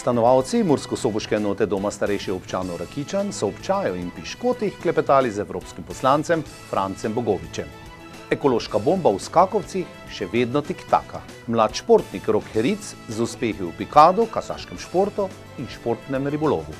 Stanovalci mursko-soboške enote Doma starejših občanov Rakičan so ob čaju in piškotih klepetali z evropskim poslancem Francem Bogovičem. Ekološka bomba v skakovcih še vedno tiktaka. Mlad športnik Rok Heric z uspehi v pikadu, kasaškem športu in športnem ribolovu.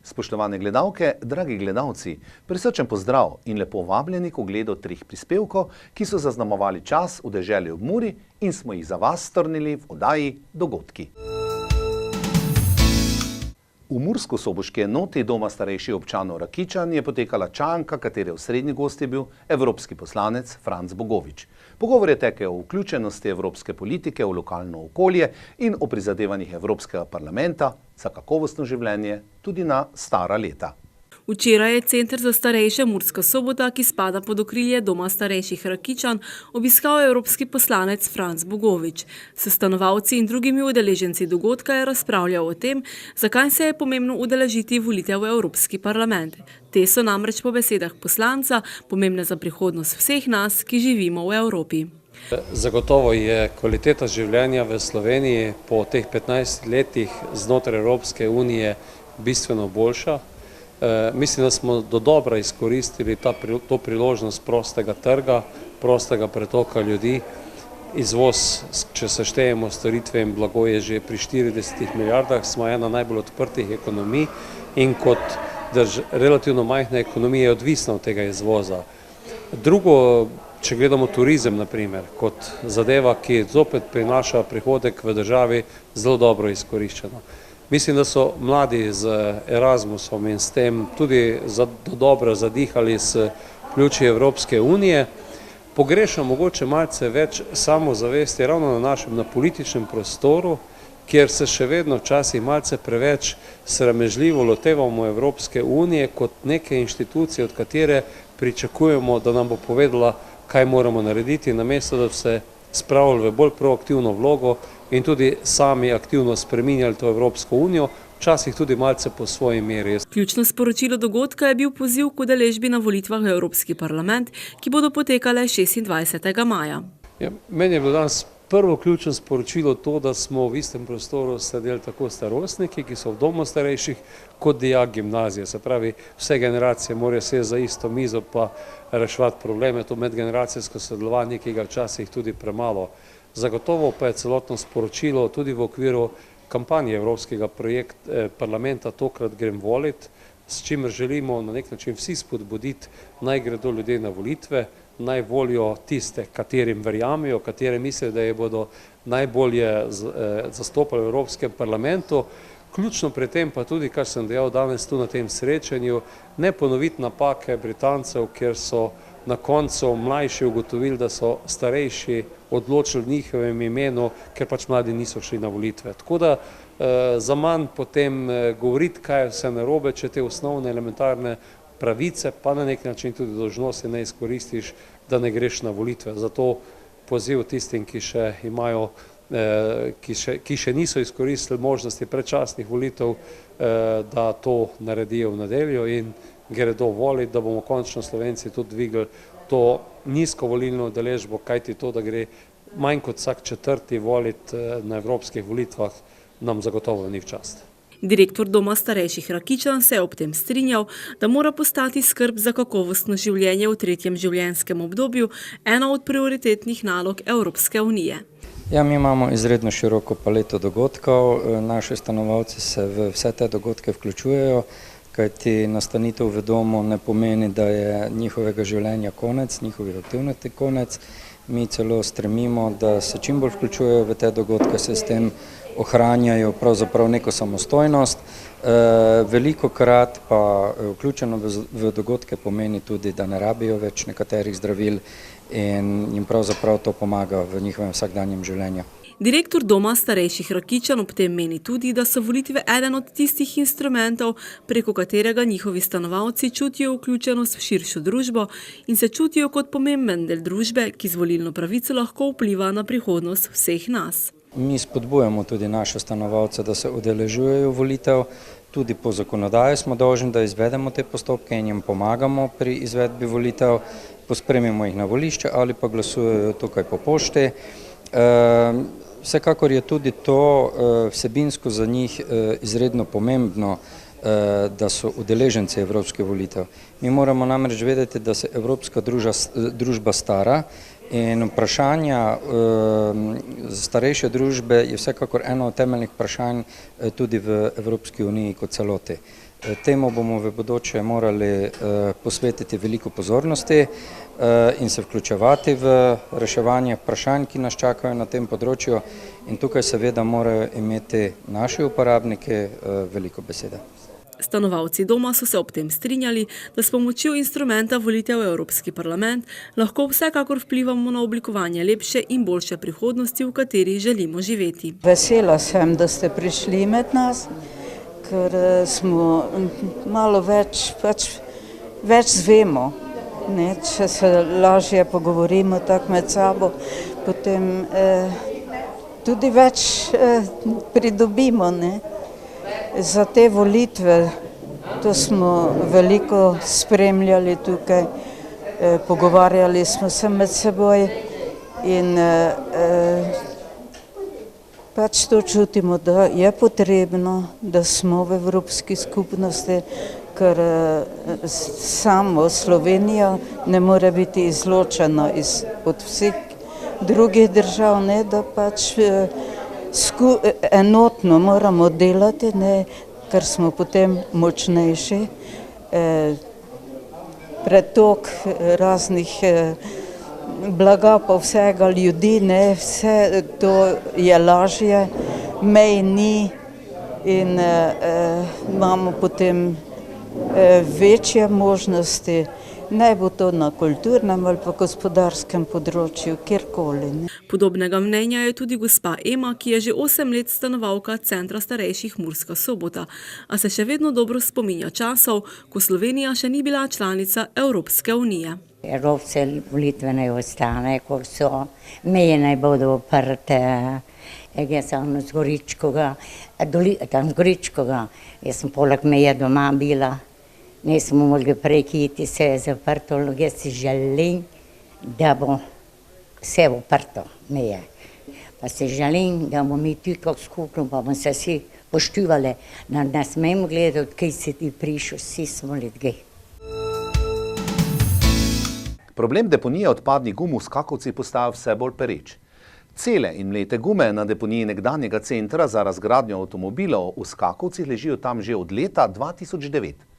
Spoštovane gledalke, dragi gledalci, prisrčen pozdrav in lepo vabljeni k ogledu 3 prispevkov, ki so zaznamovali čas v deželi ob Muri in smo jih za vas strnili v oddaji Dogodki. V mursko-soboški enoti Doma starejših občanov Rakičan je potekala čajanka, katere osrednji gost je bil evropski poslanec Franc Bogovič. Pogovor je tekel o vključenosti evropske politike v lokalno okolje in o prizadevanjih Evropskega parlamenta za kakovostno življenje tudi na stara leta. Včeraj je Center za starejše Murska Sobota, ki spada pod okrilje Doma starejših Rakičan, obiskal evropski poslanec Franc Bogovič. S stanovalci in drugimi udeleženci dogodka je razpravljal o tem, zakaj se je pomembno udeležiti volitev v Evropski parlament. Te so namreč po besedah poslanca pomembne za prihodnost vseh nas, ki živimo v Evropi. Zagotovo je kvaliteta življenja v Sloveniji po teh 15 letih znotraj Evropske unije bistveno boljša. Mislim, da smo dodobra izkoristili to priložnost prostega trga, prostega pretoka ljudi. Izvoz, če seštejemo storitve in blago, je že pri 40 milijardah, smo ena najbolj odprtih ekonomij in kot relativno majhna ekonomija je odvisna od tega izvoza. Drugo, če gledamo turizem, na primer, kot zadeva, ki zopet prinaša prihodek v državi, zelo dobro izkoriščeno. Mislim, da so mladi z Erasmusom in s tem tudi dobro zadihali s pljuči Evropske unije. Pogrešam mogoče malce več samozavesti ravno na političnem prostoru, kjer se še vedno včasih malce preveč sramežljivo lotevamo Evropske unije kot neke inštitucije, od katere pričakujemo, da nam bo povedala, kaj moramo narediti, namesto da se spravili v bolj proaktivno vlogo in tudi sami aktivno spreminjali to Evropsko unijo, včasih tudi malce po svoji meri. Ključno sporočilo dogodka je bil poziv k udeležbi na volitvah v Evropski parlament, ki bodo potekale 26. maja. Meni je bilo danes prvo ključno sporočilo to, da smo v istem prostoru sedeli tako starostniki, ki so v domu starejših, kot dijak gimnazije. Se pravi, vse generacije morajo sesti za isto mizo pa reševati probleme, to medgeneracijsko sodelovanje, ki ga včasih tudi premalo. Zagotovo pa je celotno sporočilo tudi v okviru kampanje Evropskega parlamenta Tokrat grem volit, s čimer želimo na nek način vsi spodbuditi, naj gredo ljudje na volitve, naj volijo tiste, katerim verjamejo, katere mislijo, da je bodo najbolje zastopali v Evropskem parlamentu. Ključno pri tem pa tudi, kar sem dejal danes tu na tem srečanju, ne ponoviti napake Britancev, kjer so na koncu mlajši ugotovili, da so starejši odločili v njihovem imenu, ker pač mladi niso šli na volitve. Tako da za manj potem govoriti, kaj je vse narobe, če te osnovne elementarne pravice, pa na nek način tudi dolžnosti ne izkoristiš, da ne greš na volitve. Zato poziv tistim, ki še imajo, ki še niso izkoristili možnosti predčasnih volitev, da to naredijo v nedeljo in gredo voliti, da bomo končno Slovenci tudi dvigali to nizko volilno udeležbo, kajti to, da gre manj kot vsak četrti voliti na evropskih volitvah, nam zagotovo ni v čast. Direktor Doma starejših Rakičan se je ob tem strinjal, da mora postati skrb za kakovostno življenje v 3. življenjskem obdobju ena od prioritetnih nalog Evropske unije. Ja, mi imamo izredno široko paleto dogodkov, naši stanovalci se v vse te dogodke vključujejo, kajti nastanitev v domu ne pomeni, da je njihovega življenja konec, njihovih aktivnosti konec. Mi celo stremimo, da se čim bolj vključujejo v te dogodke, se s tem ohranjajo pravzaprav neko samostojnost. Velikokrat pa vključeno v dogodke pomeni tudi, da ne rabijo več nekaterih zdravil in jim pravzaprav to pomaga v njihovem vsakdanjem življenju. Direktor Doma starejših Rakičan ob tem meni tudi, da so volitve eden od tistih instrumentov, preko katerega njihovi stanovalci čutijo vključenost v širšo družbo in se čutijo kot pomemben del družbe, ki z volilno pravico lahko vpliva na prihodnost vseh nas. Mi spodbujamo tudi naše stanovalce, da se udeležujejo volitev. Tudi po zakonodaji smo dolžni, da izvedemo te postopke in jim pomagamo pri izvedbi volitev. Pospremimo jih na volišče ali pa glasujejo tukaj po pošti. Vsekakor je tudi to vsebinsko za njih izredno pomembno, da so udeleženci evropskih volitev. Mi moramo namreč vedeti, da se evropska družba stara in vprašanja starejše družbe je vsekakor eno od temeljnih vprašanj tudi v Evropski uniji kot celoti. Temu bomo v bodoče morali posvetiti veliko pozornosti in se vključevati v reševanje vprašanj, ki nas čakajo na tem področju, in tukaj seveda morajo imeti naši uporabniki veliko besede. Stanovalci doma so se ob tem strinjali, da s pomočjo instrumenta volitev v Evropski parlament lahko vsekakor vplivamo na oblikovanje lepše in boljše prihodnosti, v kateri želimo živeti. Vesela sem, da ste prišli med nas, ker smo malo več zvemo. Če se lažje pogovorimo tako med sabo, potem tudi več pridobimo. Za te volitve, to smo veliko spremljali tukaj, pogovarjali smo se med seboj in pač to čutimo, da je potrebno, da smo v Evropski skupnosti, ker samo Slovenija ne more biti izločena od vseh drugih držav, da pač enotno moramo delati, ker smo potem močnejši. Pretok raznih blaga pa vsega ljudi, vse to je lažje, mej ni in imamo potem večje možnosti. Naj bo to na kulturnem ali pa gospodarskem področju, kjerkoli. Podobnega mnenja je tudi gospa Ema, ki je že 8 let stanovalka Centra starejših Murska Sobota, a se še vedno dobro spominja časov, ko Slovenija še ni bila članica Evropske unije. Evropske volitve naj ostane, ko so, meje naj bodo odprte. Jaz sem z Goričkoga, jaz sem poleg meje doma bila. Nismo mogli prekiti, se je zaprto, jaz si želim, da bo vse odprto meje. Pa si želim, da bomo mi tudi kot skupno, pa bomo se vsi poštivali, da ne smemo gledati, kaj si ti prišel, vsi smo ljudje. Problem deponije odpadnih gum v Skakovcih postaja vse bolj pereč. Cele in mlete gume na deponiji nekdanjega centra za razgradnjo avtomobilov v Skakovcih ležijo tam že od leta 2009.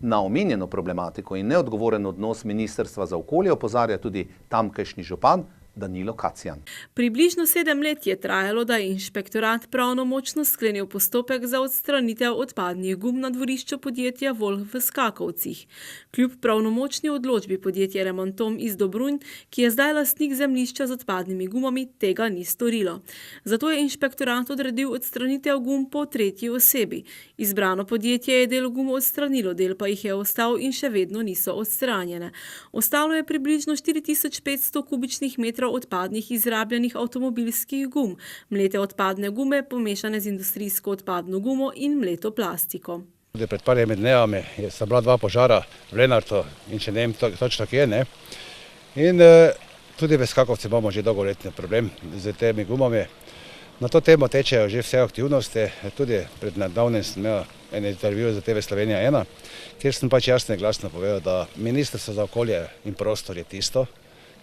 Na omenjeno problematiko in neodgovoren odnos Ministrstva za okolje opozarja tudi tamkajšnji župan Danilo Kacjan. Približno 7 let je trajalo, da je inšpektorat pravnomočno sklenil postopek za odstranitev odpadnih gum na dvorišču podjetja Volk v Skakovcih. Kljub pravnomočni odločbi podjetje Remontom iz Dobrunj, ki je zdaj lastnik zemljišča z odpadnimi gumami, tega ni storilo. Zato je inšpektorat odredil odstranitev gum po tretji osebi. Izbrano podjetje je del gum odstranilo, del pa jih je ostal in še vedno niso odstranjene. Ostalo je približno 4500 kubičnih metrov odpadnih izrabljenih avtomobilskih gum, mlete odpadne gume pomešane z industrijsko odpadno gumo in mleto plastiko. Pred parimi dnevami sta bila 2 požara v Lenartu in še ne vem točno kje. In tudi v Skakovcih imamo že dolgoletni problem z temi gumami. Na to temo tečejo že vse aktivnosti, tudi pred nedavnim sem imel en intervju za TV Slovenija 1, kjer sem pač jasno in glasno povedal, da Ministrstvo za okolje in prostor je tisto,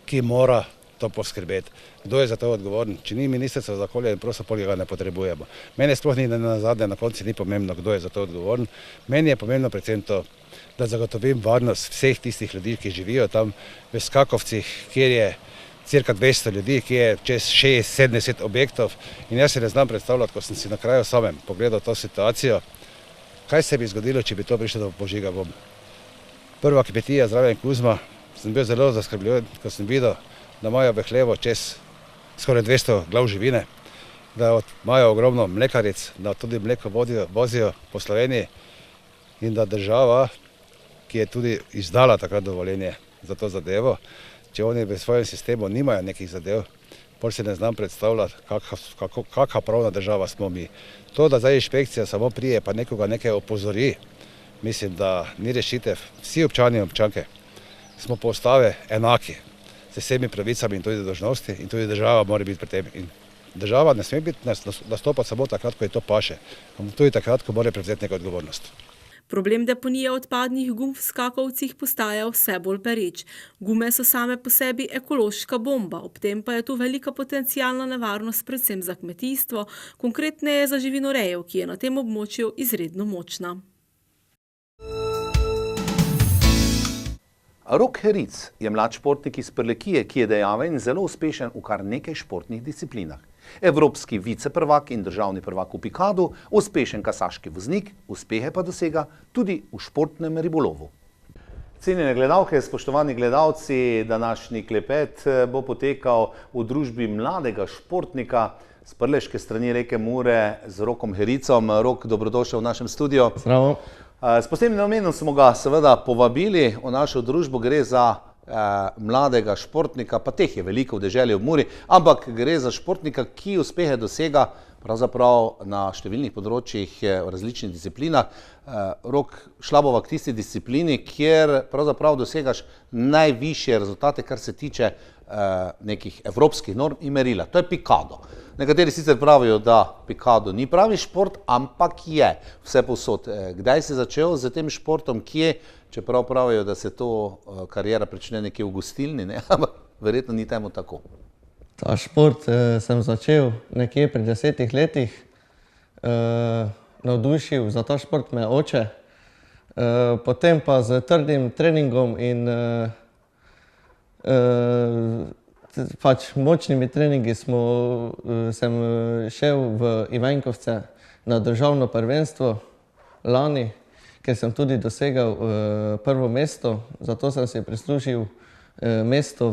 ki mora to poskrbeti. Kdo je za to odgovoren? Če ni Ministrstvo za okolje in prostor, poleg ga ne potrebujemo. Meni sploh ni na koncu ni pomembno, kdo je za to odgovoren. Meni je pomembno predvsem to, da zagotovim varnost vseh tistih ljudi, ki živijo tam v Skakovcih, kjer je cirka 200 ljudi, ki je čez 60-70 objektov. In jaz se ne znam predstavljati, ko sem si na kraju samem pogledal to situacijo, kaj se bi zgodilo, če bi to prišlo do požiga gum. Prva kmetija zraven Kuzma, sem bil zelo zaskrbljen, ko sem videl, da imajo v hlevu čez skoraj 200 glav živine, da imajo ogromno mlekaric, da tudi mleko vozijo po Sloveniji in da država, ki je tudi izdala takrat dovoljenje za to zadevo, če oni v svojem sistemu nimajo nekih zadev, bolj se ne znam predstavljati, kakva pravna država smo mi. To, da zdaj inšpekcija samo prije pa nekoga nekaj opozori, mislim, da ni rešitev. Vsi občani in občanke smo po ustavi enaki, z vsemi pravicami in tudi dolžnosti in tudi država mora biti pri tem. In država ne sme nastopati samo takrat, ko je to paše. Tudi takrat, ko mora prevzeti neko odgovornost. Problem deponije odpadnih gum v skakovcih postaja vse bolj pereč. Gume so same po sebi ekološka bomba, ob tem pa je tu velika potencialna nevarnost predvsem za kmetijstvo, konkretneje za živinorejo, ki je na tem območju izredno močna. Rok Heric je mlad športnik iz Prlekije, ki je dejaven in zelo uspešen v kar nekaj športnih disciplinah. Evropski viceprvak in državni prvak v pikadu, uspešen kasaški voznik, uspehe pa dosega tudi v športnem ribolovu. Cenjene gledalke, spoštovani gledalci, današnji klepet bo potekal v družbi mladega športnika z prleške strani reke Mure z Rokom Hericom. Rok, dobrodošel v našem studiu. Zdravo. S posebnim namenom smo ga seveda povabili v našo družbo, gre za mladega športnika, pa teh je veliko v deželi ob Muri, ampak gre za športnika, ki uspehe dosega pravzaprav na številnih področjih v različnih disciplinah. Rok, šla bova k tisti disciplini, kjer pravzaprav dosegaš najvišje rezultate, kar se tiče nekih evropskih norm in merila. To je pikado. Nekateri sicer pravijo, da pikado ni pravi šport, ampak je vse povsod. Kdaj si začel z tem športom, kje? Čeprav pravijo, da se to karijera prične nekje v gostilni, ne? Ampak verjetno ni temu tako. Ta šport sem začel nekje pri 10 letih. Navdušil za ta šport me oče. Potem pa z trdim treningom in pač močnimi treningi sem šel v Ivankovce na državno prvenstvo lani, ker sem tudi dosegal prvo mesto, zato sem si prislužil mesto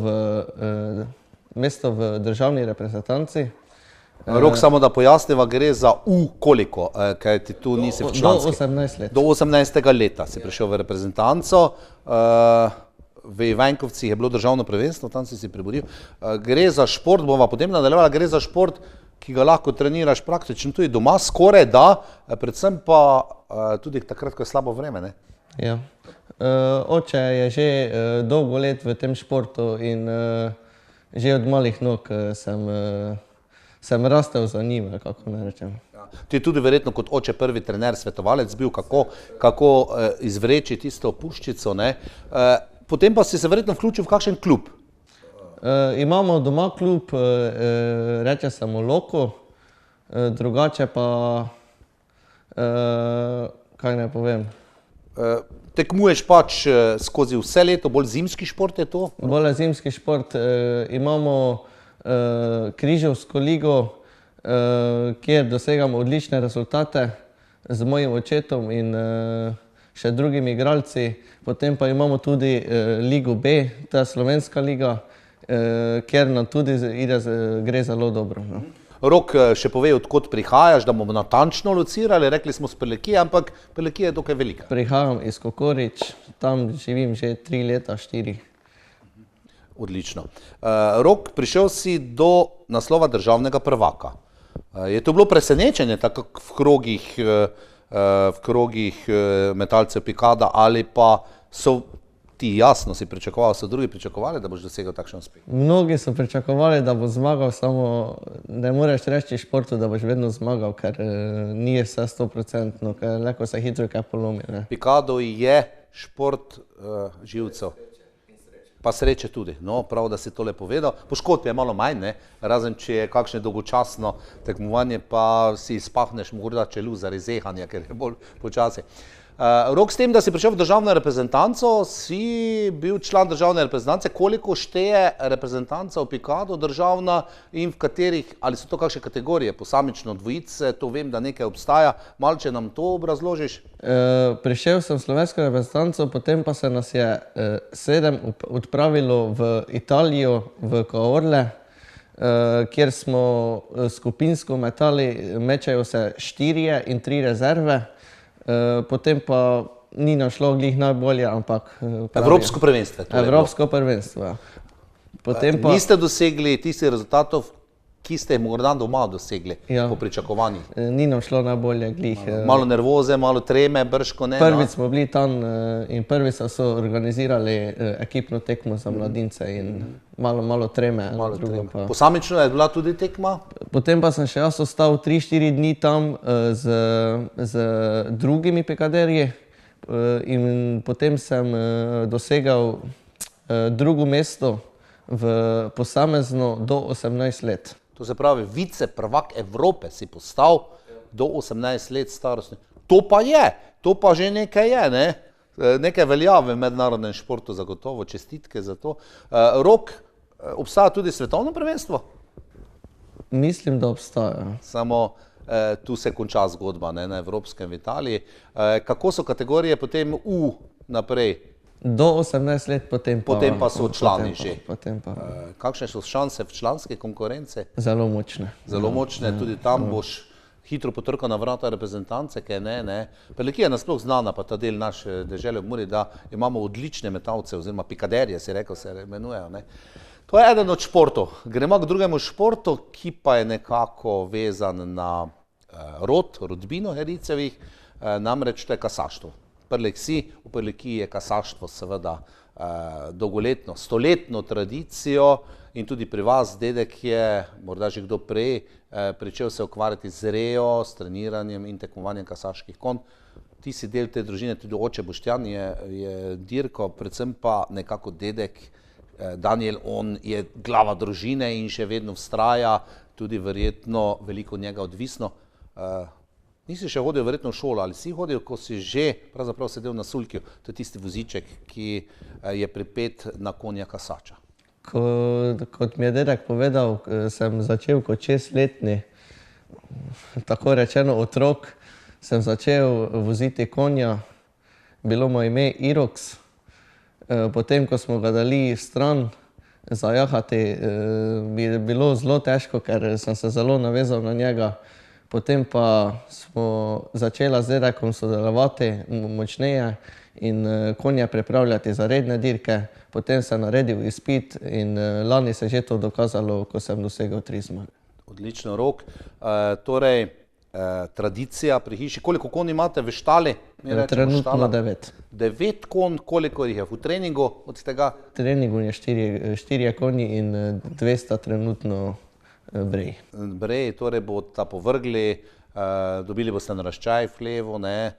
v državni reprezentanci. Rok, samo da pojasniva, gre za koliko, kaj ti tu nisi v članski? Do 18 let. Do 18. leta si prišel v reprezentanco. V Ivankovcih je bilo državno prvenstvo, tam si prebudil. Gre za šport, bova potem nadaljevala, gre za šport, ki ga lahko treniraš praktično tudi doma, skoraj da, predvsem pa tudi takrat, ko je slabo vreme, ne? Ja. Oče je že dolgo let v tem športu in že od malih nog sem rastel za njim, kako ne rečem. Ti je tudi verjetno kot oče prvi trener, svetovalec bil, kako izvreči tisto puščico, ne? Potem pa si se verjetno vključil v kakšen klub. Imamo doma klub, reče se mu Loko, drugače pa, kaj ne povem. Tekmuješ pač skozi vse leto, bolj zimski šport je to? Bolj zimski šport. Imamo Križevsko ligo, kjer dosegamo odlične rezultate z mojim očetom in še drugimi igralci. Potem pa imamo tudi Ligo B, to je slovenska liga, kjer nam tudi gre zelo dobro. No. Rok, še povej, odkot prihajaš, da bomo natančno locirali, rekli smo s Prlekije, ampak Prlekija je dokaj velika. Prihajam iz Kokorič, tam živim že 3 leta, 4. Odlično. Rok, prišel si do naslova državnega prvaka. Je to bilo presenečenje tako v krogih metalcev pikada ali pa so ti jasno si pričakovali, so drugi pričakovali, da boš dosegel takšen uspeh? Mnogi so pričakovali, da bo zmagal, samo ne moreš reči športu, da boš vedno zmagal, ker ni vse 100%, ker lahko se hitro kaj polomi. Ne? Pikado je šport živcev. Pa sreče tudi, no, prav, da si tole povedal. Poškodb je malo manj, ne, razen če je kakšne dolgočasno tekmovanje, pa si izpahneš morda čelu zaradi zehanja, ker je bolj počasi. Rok, s tem, da si prišel v državno reprezentanco, si bil član državne reprezentance. Koliko šteje reprezentanca v pikadu državna in v katerih, ali so to kakšne kategorije, posamično dvojice, to vem, da nekaj obstaja. Malče nam to obrazložiš? Prišel sem v slovensko reprezentanco, potem pa se nas je 7 odpravilo v Italijo, v Caorle, kjer smo skupinsko metali, mečajo se 4 in 3 rezerve. Potem pa ni našlo glih najbolje, ampak... Evropsko prvenstvo. Evropsko prvenstvo, ja. Niste dosegli tistih rezultatov, ki ste jih morda doma dosegli po pričakovanjih? Ni nam šlo najbolje, glih. Malo nervoze, malo treme, brško ne. Prvič smo bili tam in prvi so organizirali ekipno tekmo za mladince in malo treme. Posamično je bila tudi tekma? Potem pa sem še jaz ostal 3-4 dni tam z drugimi pekaderji in potem sem dosegal drugo mesto v posamezno do 18 let. To se pravi, vice prvak Evrope si postal do 18 let starosti. To pa že nekaj je, ne? Nekaj velja v mednarodnem športu zagotovo, čestitke za to. Rok, obstaja tudi svetovno prvenstvo? Mislim, da obstaja. Samo tu se konča zgodba, ne, na evropskem v Italiji. Kako so kategorije potem naprej? Do 18 let, potem pa so člani že. Potem pa. Kakšne so šanse v članske konkurence? Zelo močne. Zelo močne, tudi tam boš hitro potrkal na vrata reprezentance, kaj ne. Prlekija je nasploh znana, pa ta del naše dežele v Muri, da imamo odlične metalce, oziroma pikaderje, si rekel, se imenujejo, ne. To je eden od športov. Gremo k drugemu športu, ki pa je nekako vezan na rodbino Hericevih, namreč to je kasaštvo. V Prlekiji je kasaštvo seveda dolgoletno, stoletno tradicijo in tudi pri vas dedek je, morda že kdo prej, pričel se ukvarjati z rejo, s treniranjem in tekmovanjem kasaških konj. Ti si del te družine, tudi oče Boštjan je dirko, predvsem pa nekako dedek Daniel, on je glava družine in še vedno vztraja, tudi verjetno veliko od njega odvisno. Nisi še hodil verjetno v šolo, ali si hodil, ko si že pravzaprav sedel na sulkju, to je tisti voziček, ki je pripet na konja kasača? Kot mi je dedek povedal, sem začel kot 6-letni, tako rečeno otrok, sem začel voziti konja, bilo mu ime Irox. Potem, ko smo ga dali stran zajahati, mi je bilo zelo težko, ker sem se zelo navezal na njega. Potem pa smo začela z dedekom sodelovati močneje in konje pripravljati za redne dirke. Potem sem naredil izpit in lani se je že to dokazalo, ko sem dosegel 3 zmage. Odlično, Rok. Torej, tradicija pri hiši. Koliko konj imate v štali? Trenutno 9. 9 konj, koliko jih je v treningu od tega? V treningu je 4 konji in 200 trenutno brej. Brej, torej boste povrgli, dobili boste naraščaj v hlevu, ne.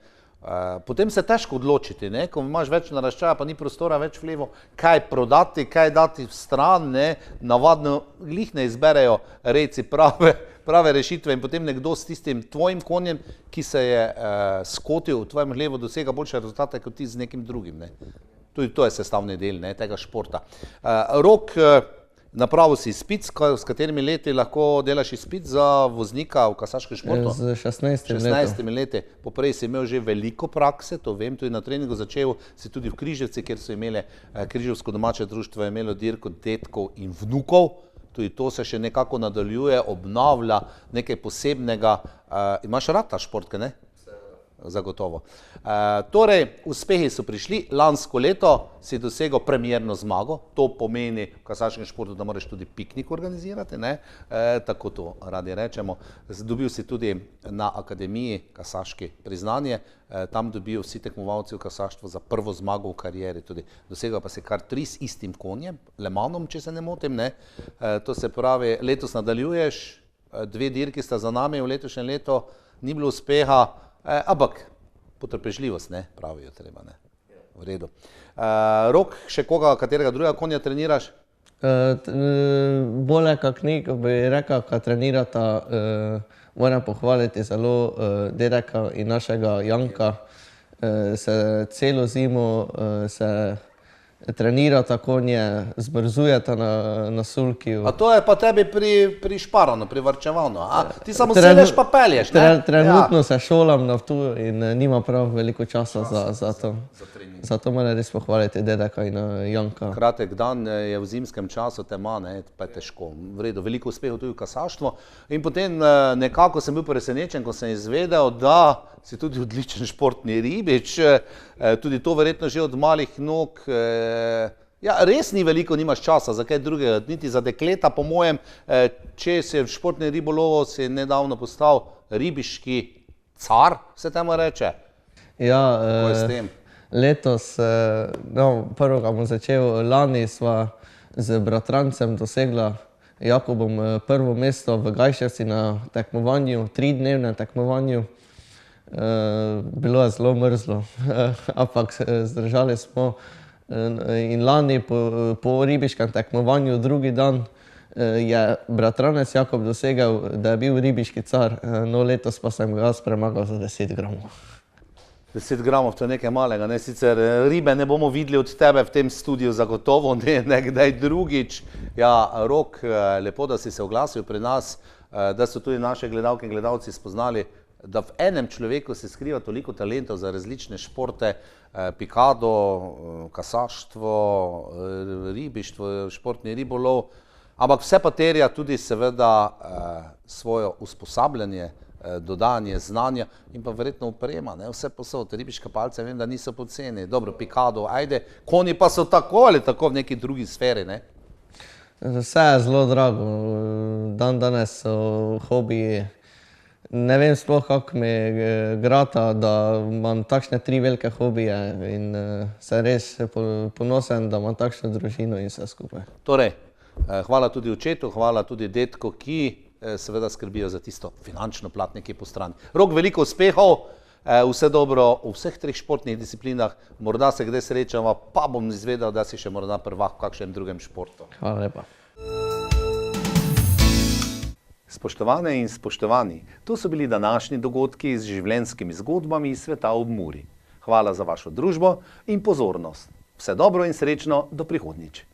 Potem se težko odločiti, ne, ko imaš več naraščaja, pa ni prostora več v hlevu, kaj prodati, kaj dati v stran, ne, navadno glih ne izberejo rejci prave rešitve in potem nekdo s tistim tvojim konjem, ki se je skotil v tvojem hlevu, dosega boljše rezultate kot ti z nekim drugim, ne. Tudi to je sestavni del, ne, tega športa. Rok, napravil si izpit, s katerimi leti lahko delaš izpit za voznika v kasaškem športu? Z 16 leti. Poprej si imel že veliko prakse, to vem, tudi na treningu začel si tudi v Križevci, kjer so imeli Križevsko domače društvo, je imelo dirko dedkov in vnukov. Tudi to se še nekako nadaljuje, obnavlja nekaj posebnega. Imaš rad ta šport, kaj ne? Zagotovo. Torej, uspehi so prišli, lansko leto si dosegel premierno zmago, to pomeni v kasaškem športu, da moraš tudi piknik organizirati, ne? Tako to radi rečemo. Dobil si tudi na akademiji kasaški priznanje, tam dobijo vsi tekmovalci v kasaštvu za prvo zmago v karieri, tudi dosegel pa si kar 3 s istim konjem, Le Manom, če se ne motim, ne? To se pravi, letos nadaljuješ, 2 dirki sta za nami v letošnjem letu, ni bilo uspeha, ampak potrpežljivost, ne, pravijo treba, ne, v redu. Rok, še katerega drugega konja treniraš? Bolje kak ni, ko bi rekel, kad trenirata, moram pohvaliti zelo dedeka in našega Janka, se celo zimo se trenirata konje, zbrzujeta na sulkiju. A to je pa tebi prišparano, privarčevano, a? Ti samo sedeš pa pelješ, ne? Trenutno se šolam na Ptuju in nima prav veliko časa za to. Zato moram res pohvaliti dedeka in Janka. Kratek dan je v zimskem času, tema, ne, pa je težko. V redu, veliko uspehov tudi v kasaštvu. In potem nekako sem bil presenečen, ko sem izvedel, da si tudi odličen športni ribič, tudi to verjetno že od malih nog. Ja, res ni veliko, nimaš časa za kaj drugega, niti za dekleta, po mojem, če si v športni ribolovu, si nedavno postal ribiški car, se temu reče. Ja, Kako je s tem? letos, prvega bom začel, lani sva z bratrancem dosegla Jakobom prvo mesto v Gajševci na tekmovanju, 3-dnevnem tekmovanju. Bilo je zelo mrzlo, ampak zdržali smo. In lani po ribiškem tekmovanju drugi dan je bratranec Jakob dosegel, da je bil ribiški car, no letos pa sem ga jaz premagal za 10 gramov. 10 gramov, to je nekaj malega, ne? Sicer ribe ne bomo videli od tebe v tem studiu zagotovo, ne kdaj drugič. Ja, Rok, lepo, da si se oglasil pri nas, da so tudi naše gledalke in gledalci spoznali, da v enem človeku se skriva toliko talentov za različne športe, pikado, kasaštvo, ribištvo, športni ribolov, ampak vse pa terja tudi seveda svoje usposabljanje, dodanje znanja in pa verjetno oprema, ne, vse posod, ribiške palce, vem, da niso poceni, dobro, pikado, ajde, konji pa so tako ali tako v neki drugi sferi, ne? Vse je zelo drago, danes so hobiji, ne vem sploh, kako mi grata, da imam takšne 3 velike hobije in sem res ponosen, da imam takšno družino in vse skupaj. Torej, hvala tudi očetu, hvala tudi detku, ki seveda skrbijo za tisto finančno plat nekje po strani. Rok, veliko uspehov, vse dobro v vseh 3 športnih disciplinah, morda se kdaj srečava, pa bom izvedel, da si še morda prvak v kakšnem drugem športu. Hvala lepa. Spoštovane in spoštovani, to so bili današnji dogodki z življenjskimi zgodbami iz sveta ob Muri. Hvala za vašo družbo in pozornost. Vse dobro in srečno, do prihodnjič.